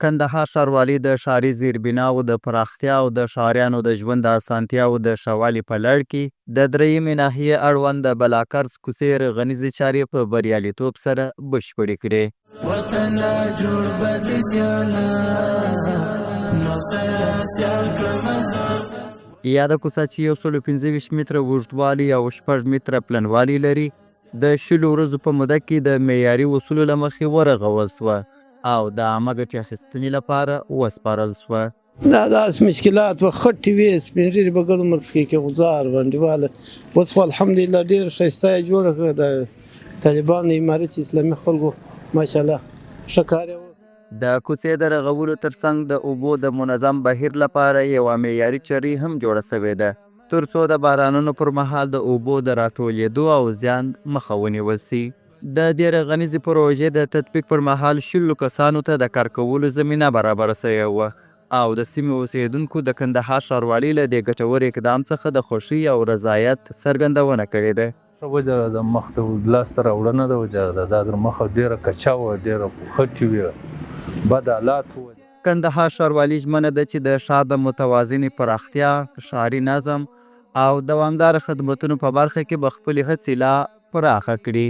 کندهار ښاروالي د ښاري زیربناوو د پراختیا او د ښاریانو د ژوند د اسانتیاوو د ښه والي په لړ کې د درېیمې ناحیې اړوند د بلاکرز کوڅې رغنیزې چارې په بریالیتوب سره بشپړې کړې. یاده کوڅه چې 125 متره اوږدوالی او 6 متره پلنوالی لري د 100 ورځو په موده کې د معیاري اصولو له مخې ورغول سوه او د عامه ګټې اخیستنې لپاره وسپارل سوه. دا داسې مشکلات وه، خټې وې، سپین ږیري به ګل عمر پکې کې غوځار بنډېواله. اوس خو الحمدلله ډېر ښایسته یې جوړه کړه. د طالبانو امارت اسلامي خلکو ماشاءالله ښه کار یې وکړ. د کوڅې د رغولو ترڅنګ د اوبو د منظم بهیر لپاره یوه معیاري چرۍ هم جوړه سوې ده تر څو د بارانونو پر مهال د اوبو د راټولېدو او زیان مخه ونیول سي. د دې رغنیزې پروژې د تطبیق پر مهال 100 کسانو ته د کار کولو زمینه برابره سوې وه او د سیمې اوسېدونکو د کندهار ښاروالۍ له دې ګټور اقدام څخه د خوښۍ او رضایت څرګندونه کړې ده. وجه د مخته لاسته راوړنه ده، وجه دا در مخه ډېره کچه وه، ډېره خټې وې، بد حالات وه. کندهار ښاروالي ژمنه ده چې د ښار د متوازنې پراختیا، ښاري نظم او دوامداره خدمتونو په برخه کې به خپلې هڅې لا پراخه کړي.